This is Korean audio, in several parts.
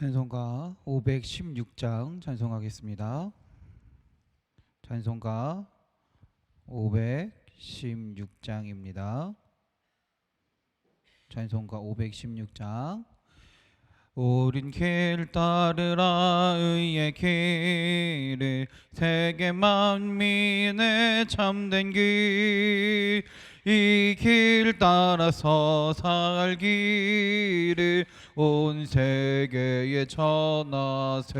찬송가 516장 찬송하겠습니다. 찬송가 516장입니다. 찬송가 516장. 옳은 길 따르라 의의 길을, 세계 만민의 참된 길, 이 길 따라서 살 길을 온 세계에 전하세.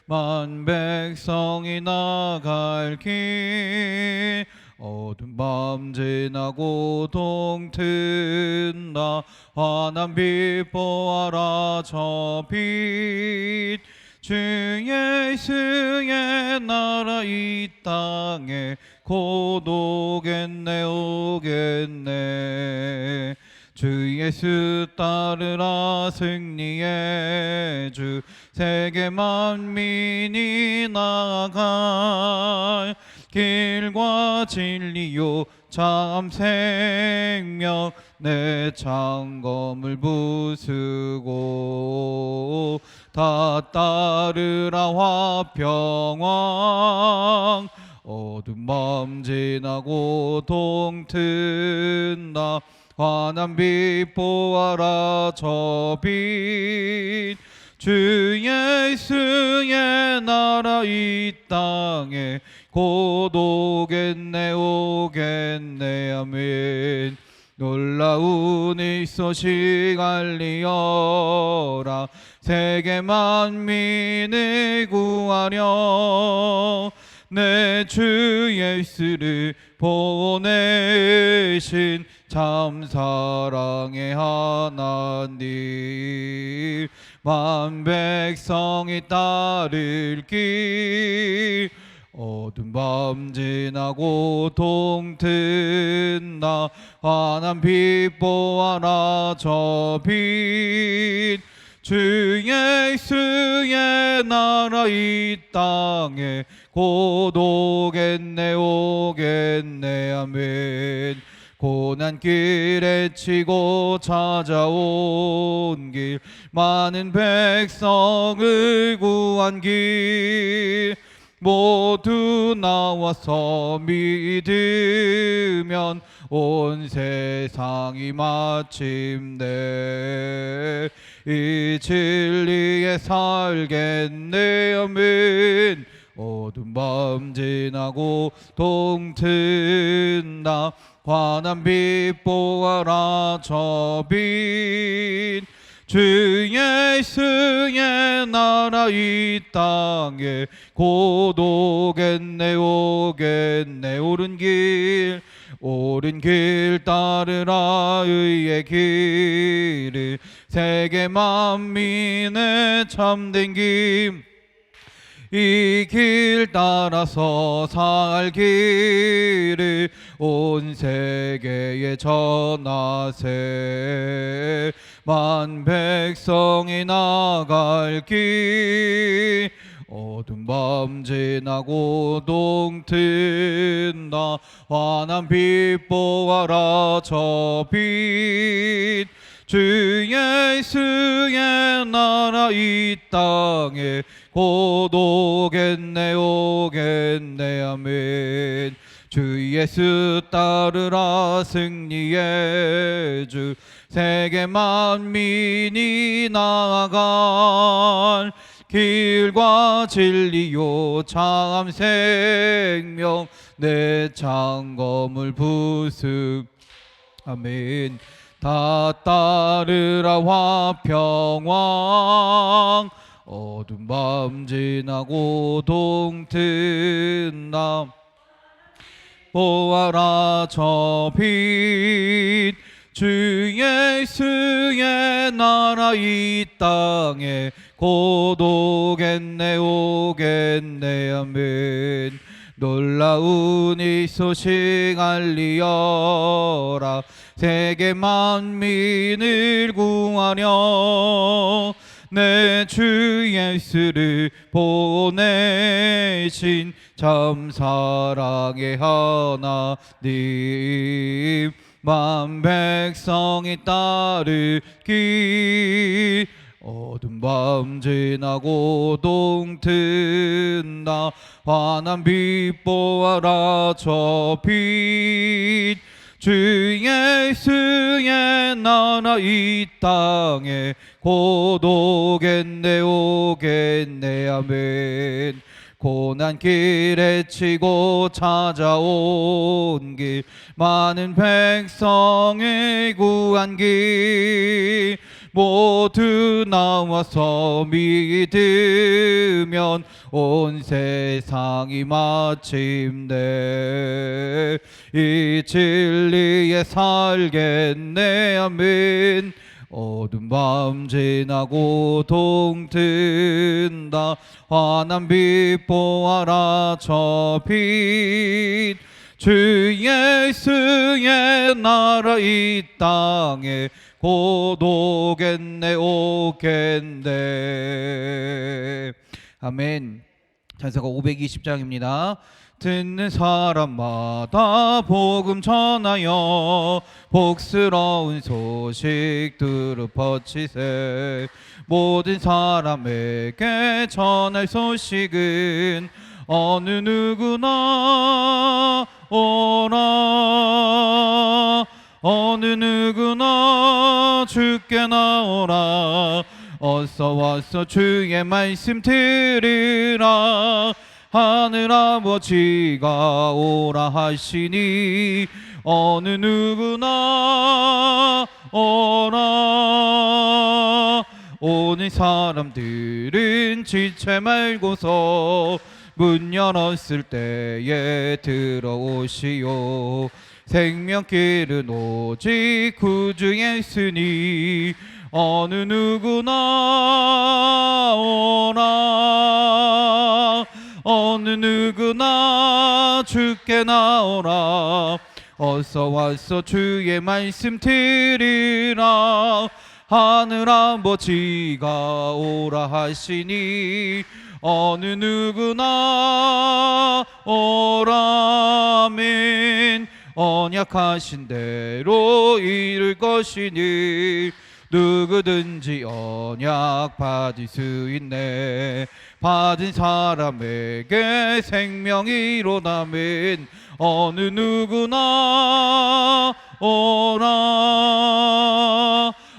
만 백성이 나갈 길, 어두운 밤 지나고 동튼 나 환한 빛 보아라 저 빛. 주 예수의 나라 이 땅에 곧 오겠네 오겠네. 주 예수 따르라 승리의 주, 세계 만민이 나아갈 길과 진리요 참 생명, 내 창검을 부수고 다 따르라 화평왕. 어두운 밤 지나고 동튼 나 환한 빛 보아라 저 빛. 주 예수의 나라 이 땅에 곧 오겠네 오겠네 아멘. 놀라운 이 소식 알리어라, 세계 만민을 구하려 내 주 예수를 보내신 참 사랑의 하나님. 만 백성이 따를 길, 어두운 밤 지나고 동튼 나 환한 빛 보아라 저 빛. 주 예수의 나라 이 땅에 곧 오겠네 오겠네 아멘. 고난 길에 치고 찾아온 길, 많은 백성을 구한 길, 모두 나와서 믿으면 온 세상이 마침내 이 진리에 살겠네 아멘. 어두운 밤 지나고 동튼 나 환한 빛 보아라 저 빛. 주 예수의 나라 이 땅에 곧 오겠네 오겠네. 옳은 길 따르라 의의 길을, 세계 만민의 참된 길, 이 길 따라서 살 길을 온 세계에 전하세. 만 백성이 나갈 길, 어두운 밤 지나고 동튼 나 환한 빛 보아라 저 빛. 주 예수의 나라 이 땅에 곧 오겠네 오겠네 아멘. 주 예수 따르라 승리의 주, 세계 만민이 나아갈 길과 진리요 참 생명, 내 창검을 부수 아멘. 다 따르라 화평왕, 어두운 밤 지나고 동튼 나 보아라 저 빛. 주 예수의 나라 이 땅에 곧 오겠네 오겠네 아멘. 놀라운 이 소식 알리어라, 세계 만민을 구하려 내 주 예수를 보내신 참 사랑의 하나님. 만 백성이 따를 길, 어두운 밤 지나고 동튼다 환한 빛 보아라 저 빛 주 예수의 나라 이 땅에 곧 오겠네 오겠네 아멘. 고난 길에 치고 찾아온 길 많은 백성을 구한 길 모두 나와서 믿으면 온 세상이 마침내 이 진리에 살겠네 아멘. 어두운 밤 지나고 동튼다 환한 빛 보아라 저 빛 주 예수의 나라 이 땅에 곧 오겠네 오겠네 아멘. 찬송가 520장입니다. 듣는 사람마다 복음 전하여 복스러운 소식 들어 퍼치세. 모든 사람에게 전할 소식은 어느 누구나 오라 어느 누구나 주께 나오라 어서 와서 주의 말씀 들으라 하늘 아버지가 오라 하시니 어느 누구나 오라. 오는 사람들은 지체 말고서 문 열었을 때에 들어오시오. 생명길은 오직 구주 예수니 어느 누구나 오라 어느 누구나 주께 나오라 어서 와서 주의 말씀 들으라 하늘 아버지가 오라 하시니 어느 누구나 오라멘. 언약하신 대로 이룰 것이니 누구든지 언약 받을 수 있네. 받은 사람에게 생명이 이로다면 어느 누구나 오라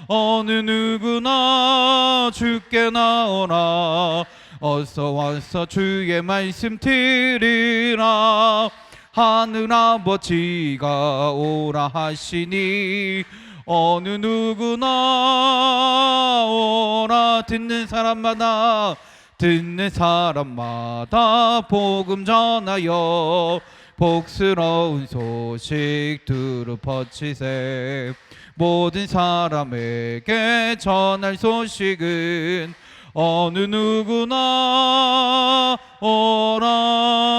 어느 누구나 주께 나오라 어서 와서 주의 말씀 들으라 하늘 아버지가 오라 하시니 어느 누구나 오라. 듣는 사람마다 복음 전하여 복스러운 소식 두루 퍼치세. 모든 사람에게 전할 소식은 어느 누구나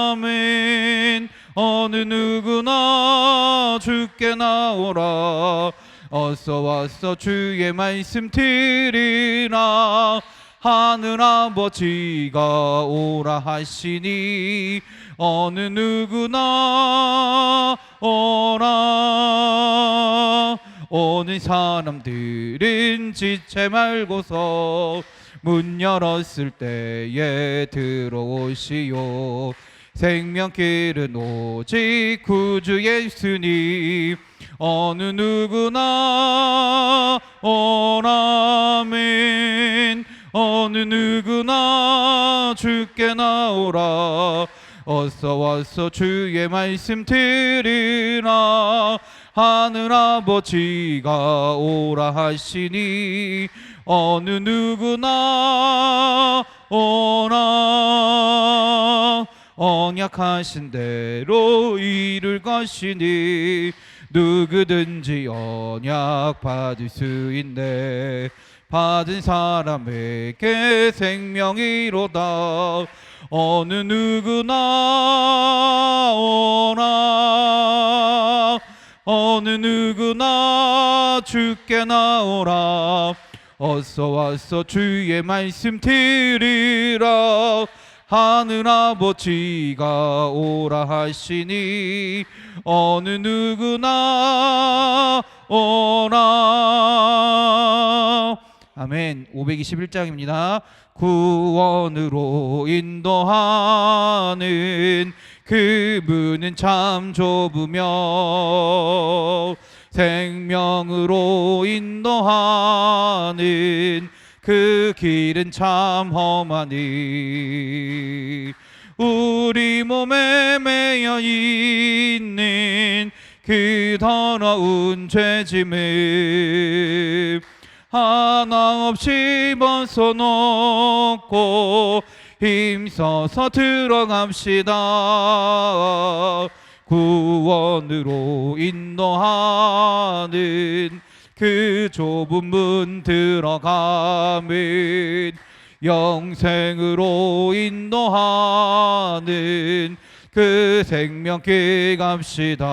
오라멘. 어느 누구나 주께 나오라 어서 와서 주의 말씀 들으라 하늘 아버지가 오라 하시니 어느 누구나 오라. 오는 사람들은 지체 말고서 문 열었을 때에 들어오시오. 생명길은 오직 구주 예수니 어느 누구나 오라멘. 어느 누구나 주께 나오라 어서 와서 주의 말씀 들으라 하늘 아버지가 오라 하시니 어느 누구나 오라. 언약하신 대로 이룰 것이니 누구든지 언약 받을 수 있네. 받은 사람에게 생명이로다 어느 누구나 오라 어느 누구나 주께 나오라 어서 와서 주의 말씀 들으라 하늘 아버지가 오라 하시니 어느 누구나 오라. 아멘. 아멘. 521장입니다. 구원으로 인도하는 그 문은 참 좁으며 생명으로 인도하는 그 길은 참 험하니 우리 몸에 매여 있는 그 더러운 죄짐을 하나 없이 벗어놓고 힘써서 들어갑시다. 구원으로 인도하는 그 좁은 문 들어가면 영생으로 인도하는 그 생명길 갑시다.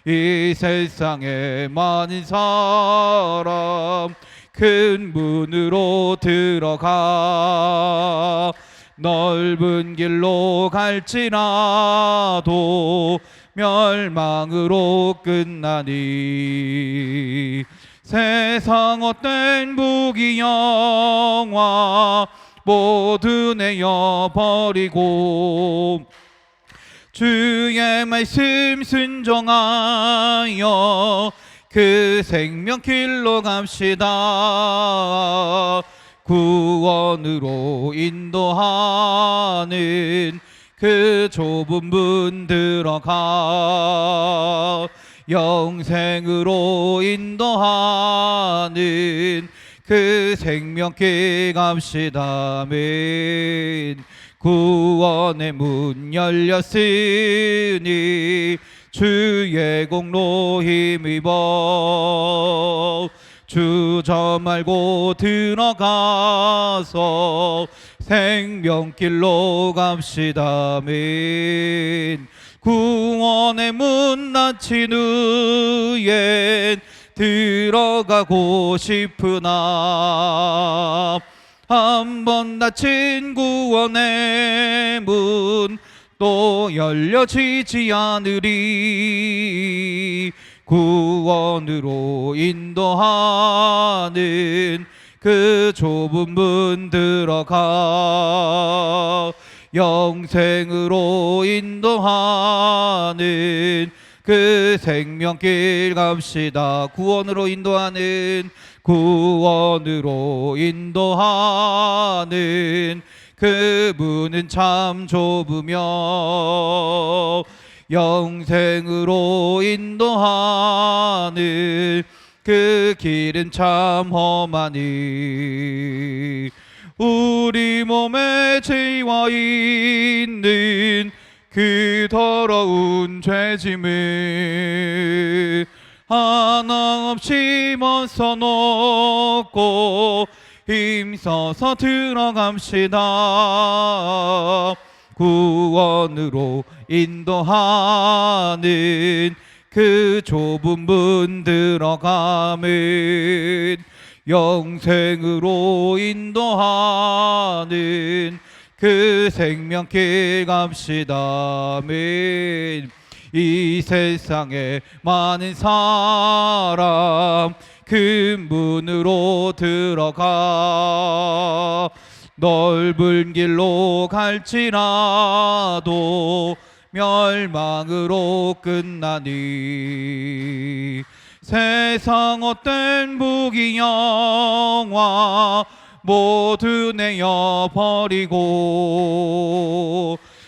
이 세상에 많은 사람 큰 문으로 들어가 넓은 길로 갈지라도 멸망으로 끝나니 세상 헛된 부귀영화 모두 내어버리고 주의 말씀 순종하여 그 생명길로 갑시다. 구원으로 인도하는 그 좁은 문 들어가 영생으로 인도하는 그 생명길 갑시다. 아멘. 구원의 문 열렸으니 주의 공로 힘입어 주저 말고 들어가서 생명길로 갑시다. 아멘. 구원의 문 닫힌 후엔 들어가고 싶으나 한 번 닫힌 구원의 문 또 열려지지 않으리. 구원으로 인도하는 그 좁은 문 들어가 영생으로 인도하는 그 생명길 갑시다. 구원으로 인도하는 그 문은 참 좁으며 영생으로 인도하는 그 길은 참 험하니 우리 몸에 죄와 있는 그 더러운 죄짐을 하나 없이 벗어놓고 힘써서 들어갑시다. 구원으로 인도하는 그 좁은 문 들어가면 영생으로 인도하는 그 생명길 갑시다. 아멘. 이 세상에 많은 사람 큰 문으로 들어가 넓은 길로 갈지라도 멸망으로 끝나니 세상 헛된 부귀영화 모두 내어버리고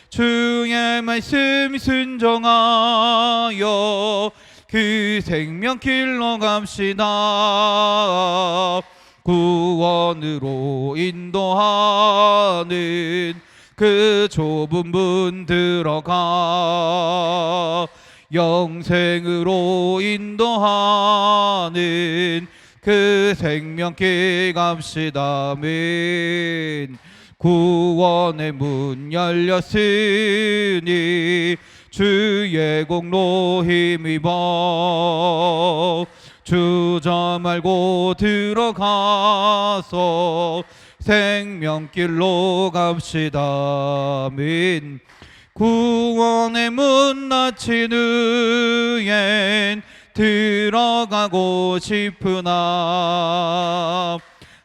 주의 말씀 순종하여 그 생명길로 갑시다. 구원으로 인도하는 그 좁은 문 들어가 영생으로 인도하는 그 생명길 갑시다. 아멘. 구원의 문 열렸으니 주의 공로 힘입어 주저 말고 들어가서 생명길로 갑시다. 아멘. 구원의 문 닫힌 후엔 들어가고 싶으나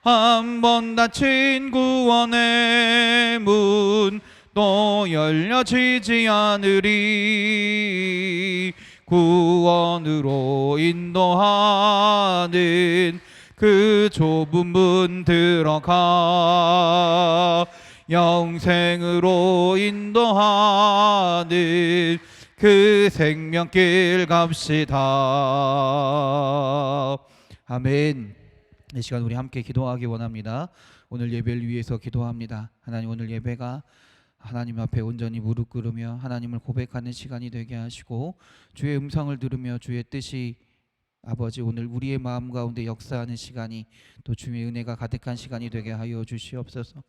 한 번 닫힌 구원의 문 또 열려지지 않으리. 구원으로 인도하는 그 좁은 문 들어가 영생으로 인도하는 그 생명길 갑시다. 아멘. 이 시간 우리 함께 기도하기 원합니다. 오늘 예배를 위해서 기도합니다. 하나님, 오늘 예배가 하나님 앞에 온전히 무릎 꿇으며 하나님을 고백하는 시간이 되게 하시고 주의 음성을 들으며 주의 뜻이 아버지 오늘 우리의 마음 가운데 역사하는 시간이 또 주의 은혜가 가득한 시간이 되게 하여 주시옵소서.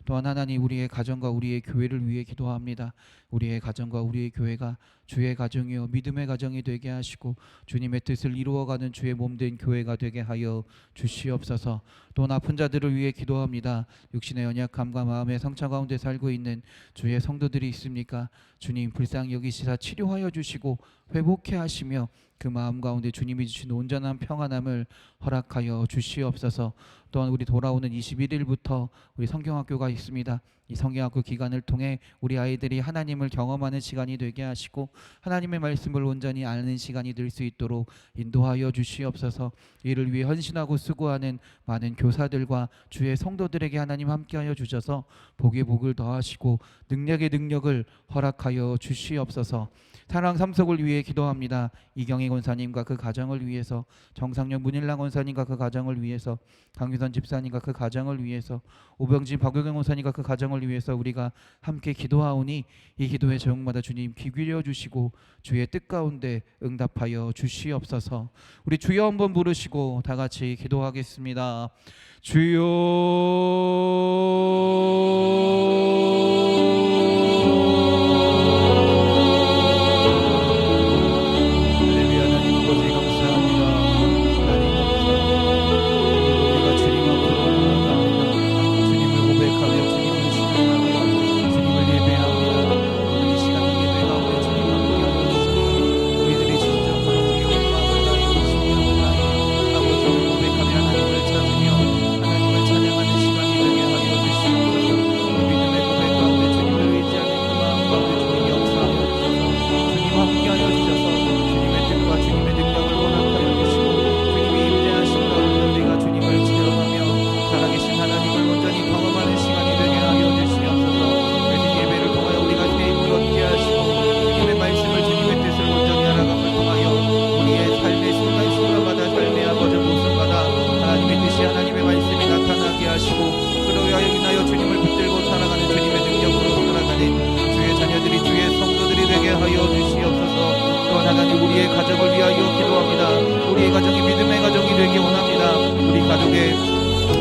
또한 하나님, 우리의 가정과 우리의 교회를 위해 기도합니다. 우리의 가정과 우리의 교회가 주의 가정이요 믿음의 가정이 되게 하시고 주님의 뜻을 이루어가는 주의 몸된 교회가 되게 하여 주시옵소서. 또한 아픈 자들을 위해 기도합니다. 육신의 연약함과 마음의 상처 가운데 살고 있는 주의 성도들이 있습니까? 주님, 불쌍히 여기시사 치료하여 주시고 회복해 하시며 그 마음 가운데 주님이 주신 온전한 평안함을 허락하여 주시옵소서. 또한 우리 돌아오는 21일부터 우리 성경학교가 있습니다. 이 성경학교 기간을 통해 우리 아이들이 하나님을 경험하는 시간이 되게 하시고 하나님의 말씀을 온전히 아는 시간이 될 수 있도록 인도하여 주시옵소서. 이를 위해 헌신하고 수고하는 많은 교사들과 주의 성도들에게 하나님 함께하여 주셔서 복의 복을 더하시고 능력의 능력을 허락하여 주시옵소서. 사랑 삼석을 위해 기도합니다. 이경희 권사님과 그 가정을 위해서, 정상영 문일랑 권사님과 그 가정을 위해서, 강유선 집사님과 그 가정을 위해서, 오병진 박효경 권사님과 그 가정을 위해서 우리가 함께 기도하오니 이 기도의 제목마다 주님 귀 기울여 주시고 주의 뜻 가운데 응답하여 주시옵소서. 우리 주여 한번 부르시고 다 같이 기도하겠습니다. 주여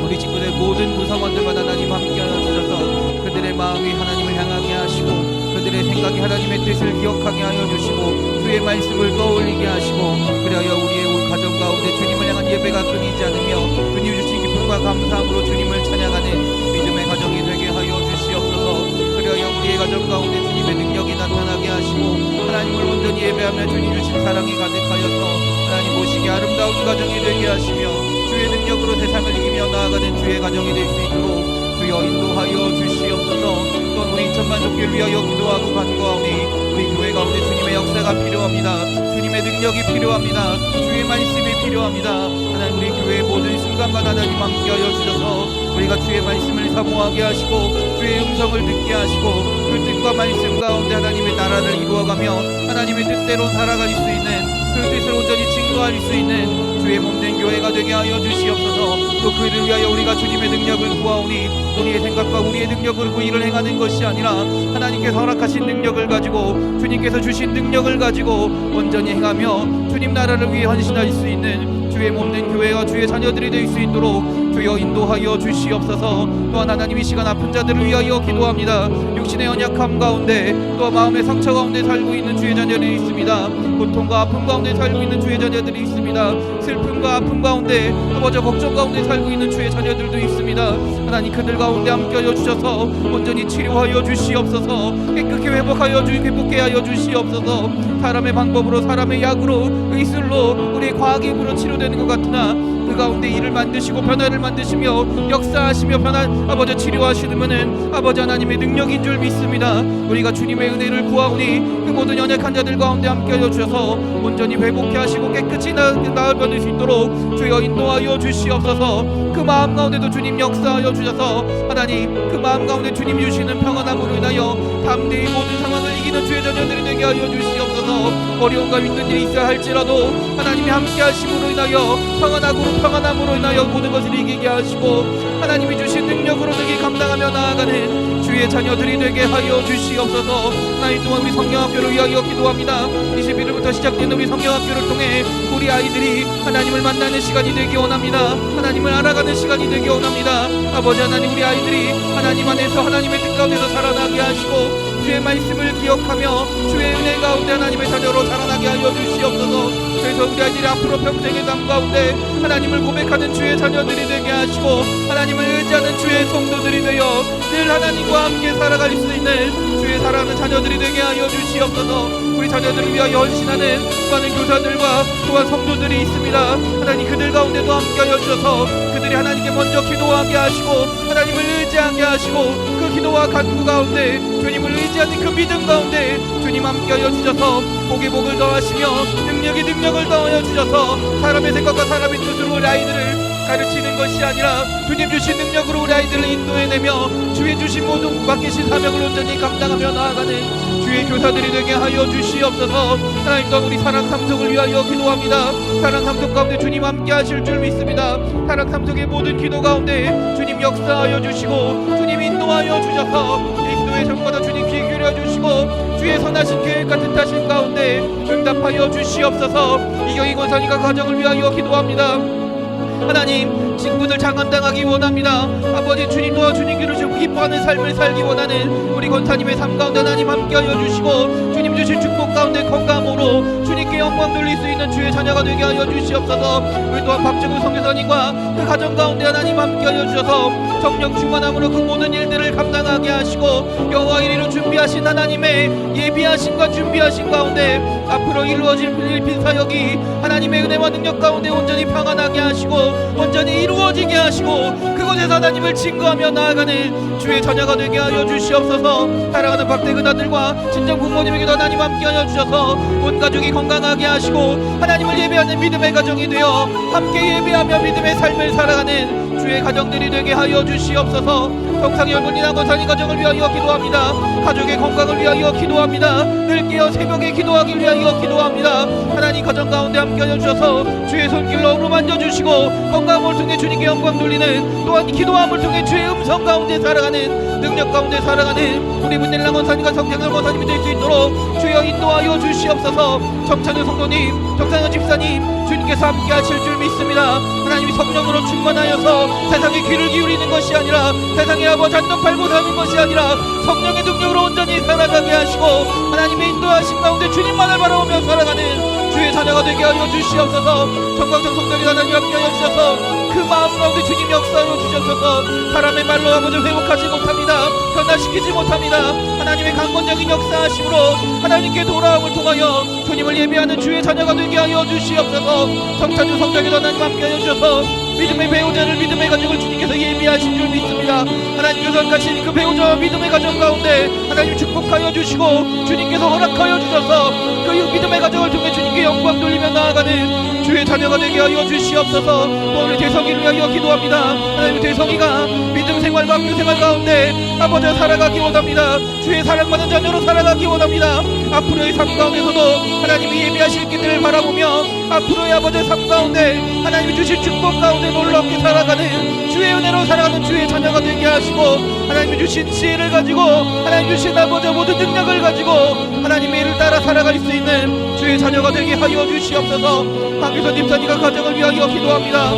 우리 친구들 모든 구성원들마다 하나님 함께하여 주셔서 그들의 마음이 하나님을 향하게 하시고 그들의 생각이 하나님의 뜻을 기억하게 하여 주시고 주의 말씀을 떠올리게 하시고 그리하여 우리의 온 가정 가운데 주님을 향한 예배가 끊이지 않으며 주님 주신 기쁨과 감사함으로 주님을 찬양하는 믿음의 가정이 되게 하여 주시옵소서. 그리하여 우리의 가정 가운데 주님의 능력이 나타나게 하시고 하나님을 온전히 예배하며 주님 주신 사랑이 가득하여서 하나님 보시기에 아름다운 가정이 되게 하시며 주의 능력으로 세상을 이기며 나아가는 주의 가정이 될 수 있도록 주여 인도하여 주시옵소서. 또 우리 2천만 종교를 위하여 기도하고 간구하오니 우리 교회 가운데 주님의 역사가 필요합니다. 주님의 능력이 필요합니다. 주의 말씀이 필요합니다. 하나님 우리 교회의 모든 순간마다 하나님 함께하여 주셔서 우리가 주의 말씀을 사모하게 하시고 주의 음성을 듣게 하시고 그 뜻과 말씀 가운데 하나님의 나라를 이루어가며 하나님의 뜻대로 살아갈 수 있는 그 뜻을 온전히 증거할 수 있는 주의 몸된 교회가 되게 하여 주시옵소서. 또 그를 위하여 우리가 주님의 능력을 구하오니 우리의 생각과 우리의 능력으로 그 일을 행하는 것이 아니라 하나님께서 허락하신 능력을 가지고 주님께서 주신 능력을 가지고 온전히 행하며 주님 나라를 위해 헌신할 수 있는 주의 몸된 교회와 주의 자녀들이 될 수 있도록 주여 인도하여 주시옵소서. 또한 하나님 이 시간 아픈 자들을 위하여 기도합니다. 육신의 연약함 가운데 또 마음의 상처 가운데 살고 있는 주의 자녀들이 있습니다. 고통과 아픔 가운데 살고 있는 주의 자녀들이 있습니다. 슬픔과 아픔 가운데 아버지 걱정 가운데 살고 있는 주의 자녀들도 있습니다. 하나님 그들 가운데 함께하여 주셔서 온전히 치료하여 주시옵소서. 깨끗이 회복케 하여 주시옵소서. 사람의 방법으로 사람의 약으로 의술로 우리의 과학의 힘으로 치료되는 것 같으나 그 가운데 일을 만드시고 변화를 만드시며 역사하시며 아버지 치료하시면은 아버지 하나님의 능력인 줄 믿습니다. 우리가 주님의 은혜를 구하오니 그 모든 연약한 자들 가운데 함께하여 주셔서 온전히 회복케 하시고 깨끗이 나을 받을 수 있도록 주여 인도하여 주시옵소서. 그 마음 가운데도 주님 역사하여 주셔서 하나님 그 마음 가운데 주님 주시는 평안함으로 인하여 담대히 모든 상황을 이기는 주의 자녀들이 되게 하여 주시옵소서. 어려움과 힘든 일이 있어야 할지라도 하나님이 함께 하심으로 인하여 평안함으로 인하여 모든 것을 이기게 하시고 하나님이 주신 능력으로 되게 감당하며 나아가는 주의 자녀들이 되게 하여 주시옵소서. 하나님 또한 우리 성경학교를 위하여 기도합니다. 21일부터 시작된 우리 성경학교를 통해 우리 아이들이 하나님을 만나는 시간이 되기 원합니다. 하나님을 알아가는 시간이 되기 원합니다. 아버지 하나님 우리 아이들이 하나님 안에서 하나님의 뜻 가운데서 자라나게 하시고 주의 말씀을 기억하며 주의 은혜 가운데 하나님의 자녀로 자라나게 하여 주시옵소서. 그래서 우리 아이들이 앞으로 평생의 삶 가운데 하나님을 고백하는 주의 자녀들이 되게 하시고 하나님을 의지하는 주의 성도들이 되어 늘 하나님과 함께 살아갈 수 있는 주의 사랑하는 자녀들이 되게 하여 주시옵소서. 우리 자녀들을 위하여 헌신하는 많은 교사들과 또한 성도들이 있습니다. 하나님 그들 가운데도 함께하여 주셔서 그들이 하나님께 먼저 기도하게 하시고 하나님을 의지하게 하시고 그 기도와 간구 가운데 주님을 의지하는 그 믿음 가운데 주님 함께하여 주셔서 복에 복을 더하시며 능력에 능력을 더하여 주셔서 사람의 생각과 사람의 뜻으로 우리 아이들을 가르치는 것이 아니라 주님 주신 능력으로 우리 아이들을 인도해내며 주의 주신 모든 맡기신 사명을 온전히 감당하며 나아가는 주의 교사들이 되게 하여 주시옵소서. 하나님 또한 우리 사랑 삼성을 위하여 기도합니다. 사랑 삼성 가운데 주님 함께 하실 줄 믿습니다. 사랑 삼성의 모든 기도 가운데 주님 역사하여 주시고 주님 인도하여 주셔서 이 기도의 전마다 주님 귀 기울여 주시고 주의 선하신 계획과 뜻하신 가운데 응답하여 주시옵소서. 이경희 권사님과 가정을 위하여 기도합니다. 하나님 친구들 장안당하기 원합니다. 아버지 주님 도와주님 기르시고 기뻐하는 삶을 살기 원하는 우리 권사님의 삶 가운데 하나님 함께하여 주시고 주님 주신 축복 가운데 건강으로 주님께 영광 돌릴 수 있는 주의 자녀가 되게 하여 주시옵소서. 우리 또한 박정우 선교사님과 그 가정 가운데 하나님 함께하여 주셔서 성령 충만함으로 그 모든 일들을 감당하게 하시고 여호와 이리로 준비하신 하나님의 예비하심과 준비하신 가운데 앞으로 이루어질 필리핀 사역이 하나님의 은혜와 능력 가운데 온전히 평안하게 하시고 온전히 이루어지게 하시고 그곳에서 하나님을 증거하며 나아가는 주의 자녀가 되게 하여 주시옵소서. 사랑하는 박대근 아들과 친정 부모님에게도 하나님 함께하여 주셔서 온 가족이 건강하게 하시고 하나님을 예배하는 믿음의 가정이 되어 함께 예배하며 믿음의 삶을 살아가는 주의 가정들이 되게 하여 주시옵소서. 정상의 얼굴이나 권사님 가정을 위하여 기도합니다. 가족의 건강을 위하여 기도합니다. 늘 깨어 새벽에 기도하기 위하여 기도합니다. 하나님 가정 가운데 함께하여 주셔서 주의 손길로 어루만져 주시고 건강을 통해 주님께 영광 돌리는 또한 기도함을 통해 주의 음성 가운데 살아가는 능력 가운데 살아가는 우리 문일랑 권사님과 성장선 권사님이 될 수 있도록 주여 인도하여 주시옵소서. 정찬우 성도님 정찬우 집사님 주님께서 함께 하실 줄 믿습니다. 하나님이 성령으로 충만하여서 세상에 귀를 기울이는 것이 아니라 세상에 아버지 한눈 팔고 사는 것이 아니라 성령의 능력으로 온전히 살아가게 하시고 하나님의 인도하심 가운데 주님만을 바라보며 살아가는 주의 자녀가 되게 하여 주시옵소서. 정광정 성도님 하나님 함께 하여 주셔서 그 마음 가운데 주님 역사하여 주셔서 사람의 말로 아버지 회복하지 못합니다. 변화시키지 못합니다. 하나님의 강권적인 역사하심으로 하나님께 돌아옴을 통하여 주님을 예배하는 주의 자녀가 되게 하여 주시옵소서. 정찬주 성도님 하나님 함께 하여 주셔서 믿음의 배우자를 믿음의 가정을 주님께서 예비하신 줄 믿습니다. 하나님 교선하신 그 배우자와 믿음의 가정 가운데 하나님 축복하여 주시고 주님께서 허락하여 주셔서 그 믿음의 가정을 통해 주님께 영광 돌리며 나아가는 주의 자녀가 되게 하여 주시옵소서. 또 우리 대성이를 위하여 기도합니다. 하나님 대성이가 믿음 생활과 학교 생활 가운데 아버지 살아가기 원합니다. 주의 사랑받는 자녀로 살아가기 원합니다. 앞으로의 삶 가운데서도 하나님이 예비하실 길들을 바라보며 앞으로의 아버지의 삶 가운데 하나님이 주실 축복 가운데 놀랍게 살아가는 주의 은혜로 살아가는 주의 자녀가 되게 하시고 하나님이 주신 지혜를 가지고 하나님 주신 아버지 모든 능력을 가지고 하나님의 일을 따라 살아갈 수 있는 주의 자녀가 되게 하여 주시옵소서. 강규선 집사님과 가정을 위하여 기도합니다.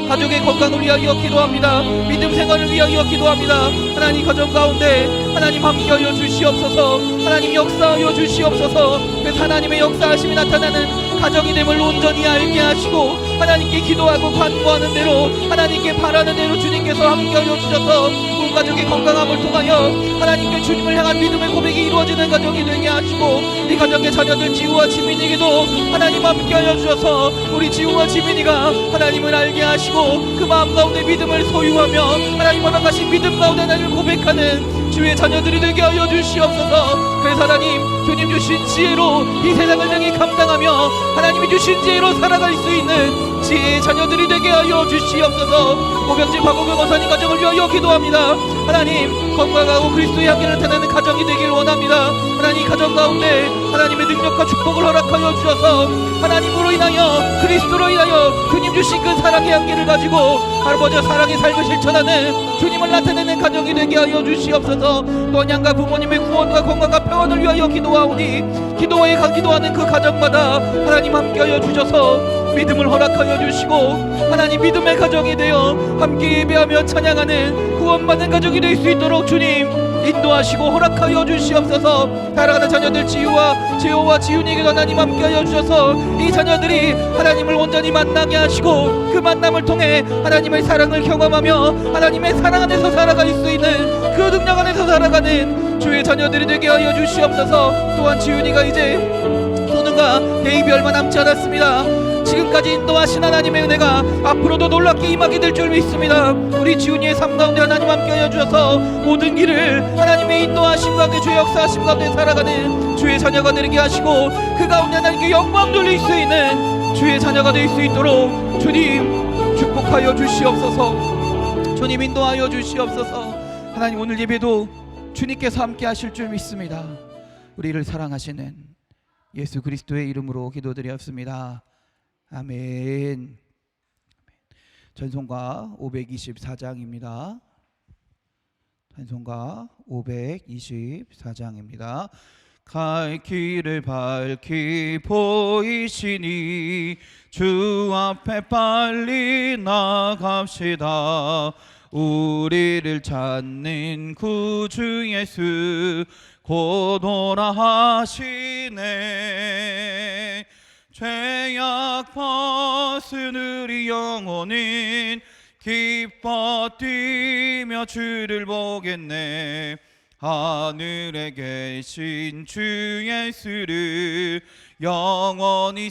가족의 건강을 위하여 기도합니다. 믿음 생활을 위하여 기도합니다. 하나님 가정 가운데 하나님 함께하여 주시옵소서. 하나님 역사하여 주시옵소서. 그래서 하나님의 역사하심이 나타나는 가정이 됨을 온전히 알게 하시고 하나님께 기도하고 간구하는 대로 하나님께 바라는 대로 주님께서 함께하여 주셔서 온 가족의 건강함을 통하여 하나님께 주님을 향한 믿음의 고백이 이루어지는 가정이 되게 하시고 이 가정의 자녀들 지우와 지민이에게도 하나님 함께하여 주셔서 우리 지우와 지민이가 하나님을 알게 하시고 그 마음 가운데 믿음을 소유하며 하나님 허락하신 믿음 가운데 하나님을 고백하는 주의 자녀들이 되게 하여 주시옵소서. 그래서 하나님 주님 주신 지혜로 이 세상을 향해 감당하며 하나님이 주신 지혜로 살아갈 수 있는 지혜의 자녀들이 되게 하여 주시옵소서. 오병진 박옥영 원사님 가정을 위하여 기도합니다. 하나님 건강하고 그리스도의 향기를 나타내는 가정이 되길 원합니다. 하나님 가정 가운데 하나님의 능력과 축복을 허락하여 주셔서 하나님으로 인하여 그리스도로 인하여 주님 주신 그 사랑의 향기를 가지고 아버지 사랑의 삶을 실천하는 주님을 나타내는 가정이 되게 하여 주시옵소서. 또한 양가 부모님의 구원과 건강과 평안을 위하여 기도하오니 기도하는 그 가정마다 하나님 함께하여 주셔서 믿음을 허락하여 주시고 하나님 믿음의 가정이 되어 함께 예배하며 찬양하는 구원받는 가정이 될 수 있도록 주님 인도하시고 허락하여 주시옵소서. 살아가는 자녀들 지호와 지훈이에게도 하나님 함께하여 주셔서 이 자녀들이 하나님을 온전히 만나게 하시고 그 만남을 통해 하나님의 사랑을 경험하며 하나님의 사랑 안에서 살아갈 수 있는 그 능력 안에서 살아가는 주의 자녀들이 되게 하여 주시옵소서. 또한 지훈이가 이제 소능과 대입이 얼마 남지 않았습니다. 지금까지 인도하신 하나님의 은혜가 앞으로도 놀랍게 임하게 될 줄 믿습니다. 우리 지훈이의 삶 가운데 하나님 함께하여 주셔서 모든 길을 하나님의 인도하심 가운데 주의 역사하심 가운데 살아가는 주의 자녀가 되게 하시고 그 가운데 하나님께 영광 돌릴 수 있는 주의 자녀가 될 수 있도록 주님 축복하여 주시옵소서. 주님 인도하여 주시옵소서. 하나님 오늘 예배도 주님께서 함께 하실 줄 믿습니다. 우리를 사랑하시는 예수 그리스도의 이름으로 기도드렸습니다. 아멘. 찬송가 524장입니다. 찬송가 524장입니다. 갈 길을 밝히 보이시니 주 앞에 빨리 나갑시다. 우리를 찾는 구주 예수 곧 오라 하시네. 죄악 벗은 우리 영혼은 기뻐 뛰며 주를 보겠네. 하늘에 계신 주 예수를 영원히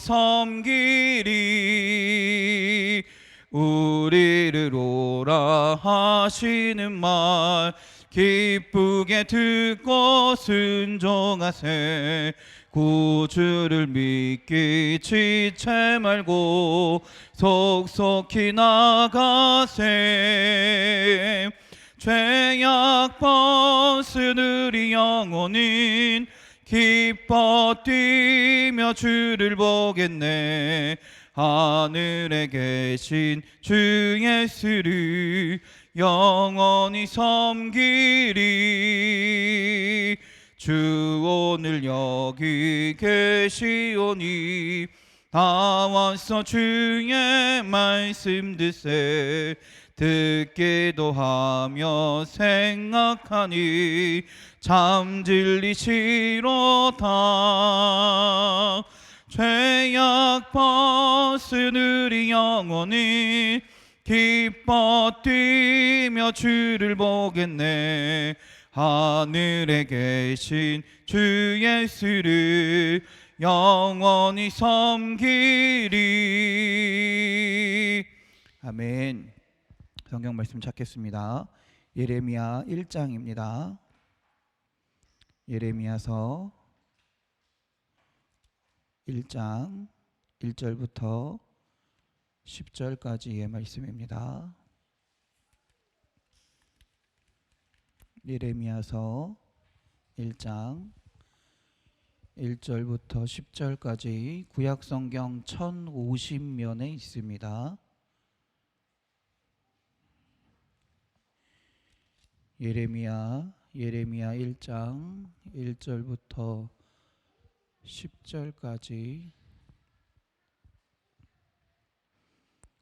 섬기리. 우리를 오라 하시는 말 기쁘게 듣고 순종하세. 구주를 믿기 지체 말고 속속히 나가세. 죄악 벗은 우리 영혼은 기뻐 뛰며 주를 보겠네. 하늘에 계신 주 예수를 영원히 섬기리. 주 오늘 여기 계시오니 나와서 주의 말씀 듣세. 듣기도 하며 생각하니 참 진리시로다. 죄악 벗은 우리 영혼이 기뻐 뛰며 주를 보겠네. 하늘에 계신 주 예수를 영원히 섬기리. 아멘. 성경 말씀 찾겠습니다. 예레미야 1장입니다. 예레미야서 1장 1절부터 10절까지의 말씀입니다. 예레미야서 1장 1절부터 10절까지 구약성경 1050면에 있습니다. 예레미야 1장 1절부터 10절까지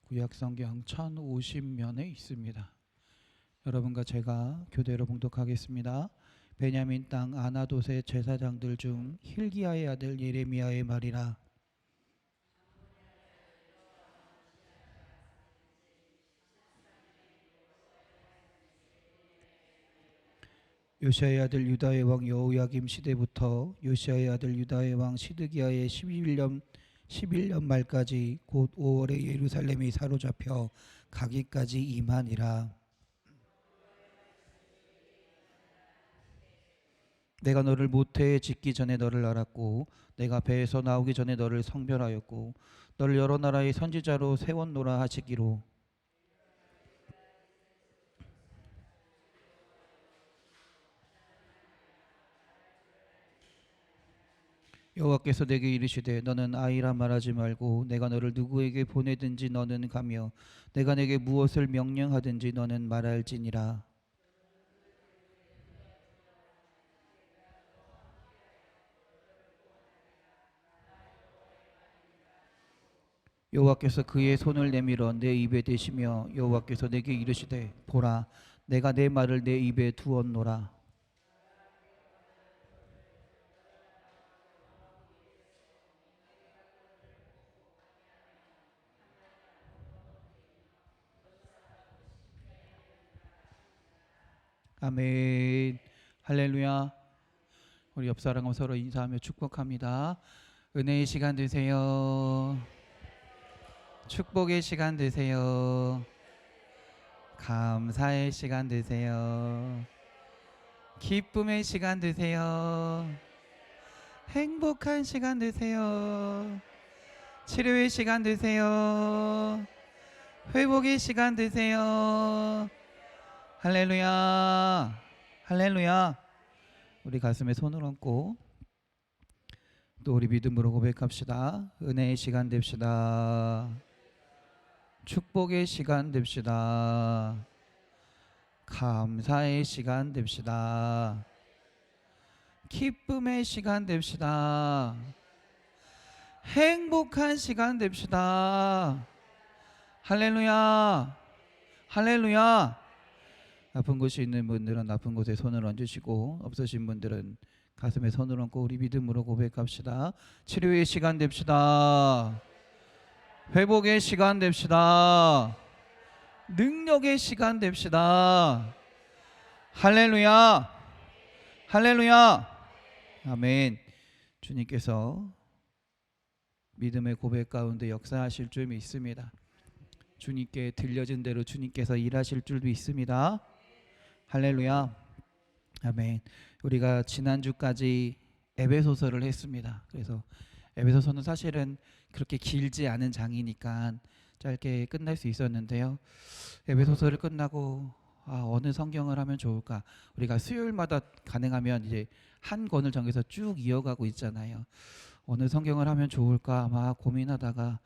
구약성경 1050면에 있습니다. 여러분과 제가 교대로 봉독하겠습니다. 베냐민 땅 아나돗의 제사장들 중 hil기야의 아들 예레미야의 말이라. 요시야의 아들 유다의 왕 여호야김 시대부터 요시야의 아들 유다의 왕 시드기야의 11년 말까지 곧 5월에 예루살렘이 사로잡혀 가기까지 임하니라. 내가 너를 모태에 짓기 전에 너를 알았고 내가 배에서 나오기 전에 너를 성별하였고 너를 여러 나라의 선지자로 세웠노라 하시기로. 여호와께서 내게 이르시되 너는 아이라 말하지 말고 내가 너를 누구에게 보내든지 너는 가며 내가 내게 무엇을 명령하든지 너는 말할지니라. 여호와께서 그의 손을 내밀어 내 입에 대시며 여호와께서 내게 이르시되 보라 내가 내 말을 내 입에 두었노라. 아멘. 할렐루야. 우리 옆 사람과 서로 인사하며 축복합니다. 은혜의 시간 되세요. 축복의 시간 되세요. 감사의 시간 되세요. 기쁨의 시간 되세요. 행복한 시간 되세요. 치료의 시간 되세요. 회복의 시간 되세요. 할렐루야. 할렐루야. 우리 가슴에 손을 얹고 또 우리 믿음으로 고백합시다. 은혜의 시간 됩시다. 축복의 시간 됩시다. 감사의 시간 됩시다. 기쁨의 시간 됩시다. 행복한 시간 됩시다. 할렐루야. 할렐루야. 아픈 곳이 있는 분들은 아픈 곳에 손을 얹으시고 없으신 분들은 가슴에 손을 얹고 우리 믿음으로 고백합시다. 치료의 시간 됩시다. 회복의 시간 됩시다. 능력의 시간 됩시다. 할렐루야. 할렐루야. 아멘. 주님께서 믿음의 고백 가운데 역사하실 줄 믿습니다. 주님께 들려진 대로 주님께서 일하실 줄도 있습니다. 할렐루야. 아멘. 우리가 지난주까지 에베소서를 했습니다. 그래서 에베소서는 사실은 그렇게 길지 않은 장이니까 짧게 끝날 수 있었는데요. 에베소서를 끝나고 어느 성경을 하면 좋을까? 우리가 수요일마다 가능하면 이제 한 권을 정해서 쭉 이어가고 있잖아요. 어느 성경을 하면 좋을까? 막 고민하다가